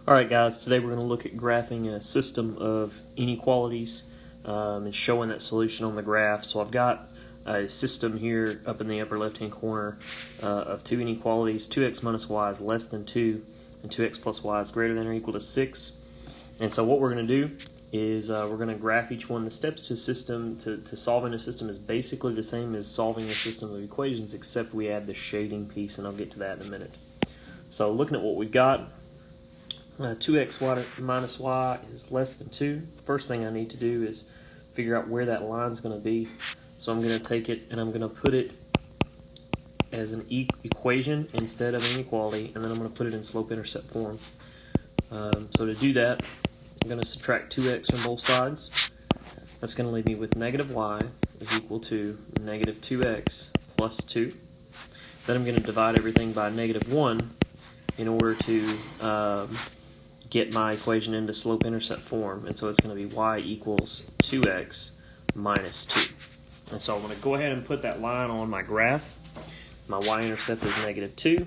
Alright guys, today we're going to look at graphing a system of inequalities and showing that solution on the graph. So I've got a system here up in the upper left hand corner of two inequalities. 2x minus y is less than 2 and 2x plus y is greater than or equal to 6. And so what we're going to do is we're going to graph each one. The steps to system to solving a system is basically the same as solving a system of equations, except we add the shading piece, and I'll get to that in a minute. So looking at what we've got, 2x minus y is less than 2. First thing I need to do is figure out where that line is going to be. So I'm going to take it and I'm going to put it as an equation instead of an inequality, and then I'm going to put it in slope-intercept form. So to do that, I'm going to subtract 2x from both sides. That's going to leave me with negative y is equal to negative 2x plus 2. Then I'm going to divide everything by negative 1 in order to get my equation into slope-intercept form. And so it's going to be y equals 2x minus 2. And so I'm going to go ahead and put that line on my graph. My y-intercept is negative 2.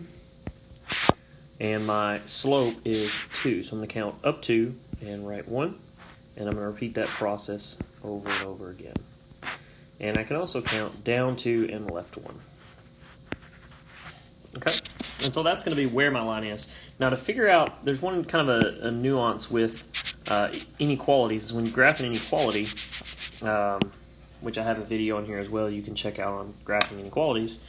And my slope is 2. So I'm going to count up 2 and write 1. And I'm going to repeat that process over and over again. And I can also count down 2 and left 1. Okay? And so that's going to be where my line is. Now to figure out, there's one kind of a nuance with inequalities. Is when you graph an inequality, which I have a video on here as well you can check out on graphing inequalities,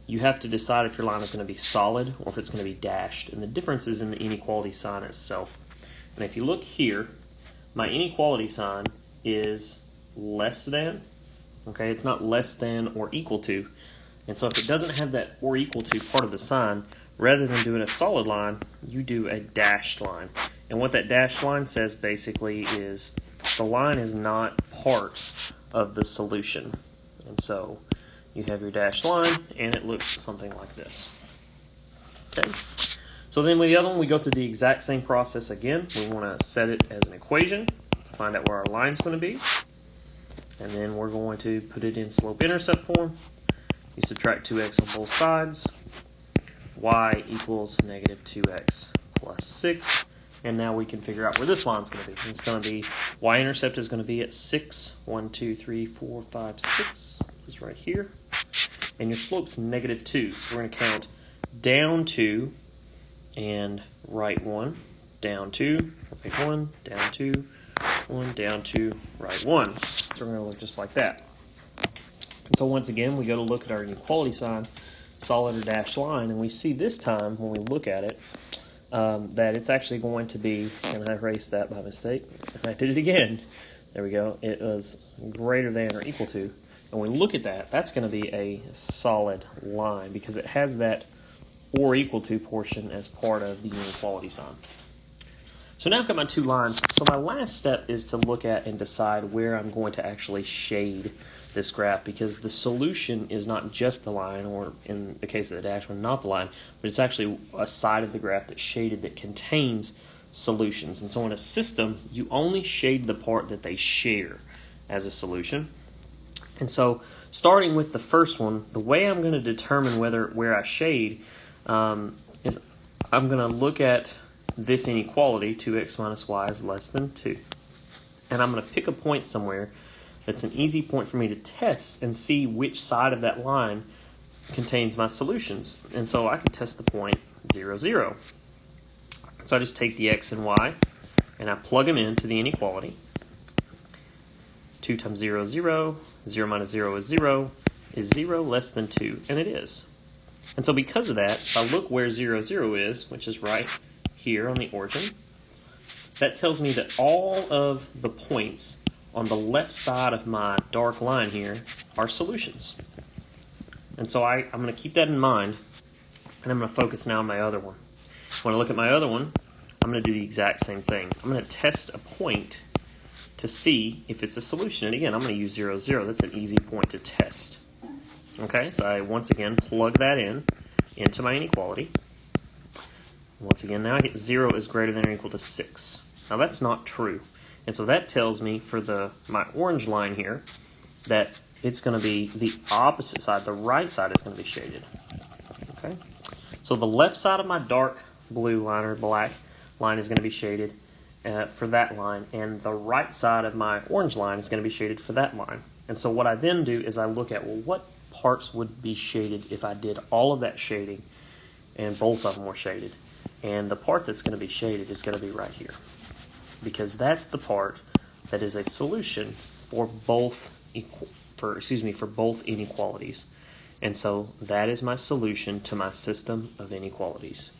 you have to decide if your line is going to be solid or if it's going to be dashed. And the difference is in the inequality sign itself. And if you look here, my inequality sign is less than. Okay, it's not less than or equal to. And so if it doesn't have that or equal to part of the sign, rather than doing a solid line, you do a dashed line. And what that dashed line says basically is the line is not part of the solution. And so you have your dashed line, and it looks something like this. Okay. So then with the other one, we go through the exact same process again. We want to set it as an equation to find out where our line is going to be. And then we're going to put it in slope-intercept form. You subtract 2x on both sides. Y equals negative 2x plus 6. And now we can figure out where this line is going to be. It's going to be, y-intercept is going to be at 6. 1, 2, 3, 4, 5, 6. It's right here. And your slope's negative 2. So we're going to count down 2 and right 1. Down 2, right 1, down 2, 1, down 2, right 1. So we're going to look just like that. And so once again, we go to look at our inequality sign, solid or dashed line, and we see this time when we look at it that it's actually going to be, and I erased that by mistake, I did it again. There we go. It was greater than or equal to. And when we look at that, that's going to be a solid line because it has that or equal to portion as part of the inequality sign. So now I've got my two lines. So my last step is to look at and decide where I'm going to actually shade this graph, because the solution is not just the line, or in the case of the dashed one, not the line, but it's actually a side of the graph that's shaded that contains solutions. And so in a system, you only shade the part that they share as a solution. And so starting with the first one, the way I'm going to determine where I shade is I'm going to look at this inequality, 2x minus y is less than 2. And I'm going to pick a point somewhere that's an easy point for me to test and see which side of that line contains my solutions. And so I can test the point 0, 0. So I just take the x and y and I plug them into the inequality. 2 times 0 is 0. 0 minus 0 is 0. Is 0 less than 2? And it is. And so because of that, if I look where 0, 0 is, which is right here on the origin, that tells me that all of the points on the left side of my dark line here are solutions. And so I'm going to keep that in mind, and I'm going to focus now on my other one. When I look at my other one, I'm going to do the exact same thing. I'm going to test a point to see if it's a solution. And again, I'm going to use 0, 0. That's an easy point to test. Okay, so I once again plug that into my inequality. Once again, now I get 0 is greater than or equal to 6. Now that's not true. And so that tells me for my orange line here that it's going to be the opposite side. The right side is going to be shaded. Okay. So the left side of my dark blue line or black line is going to be shaded for that line, and the right side of my orange line is going to be shaded for that line. And so what I then do is I look at, well, what parts would be shaded if I did all of that shading and both of them were shaded. And the part that's going to be shaded is going to be right here, because that's the part that is a solution for both inequalities. And so that is my solution to my system of inequalities.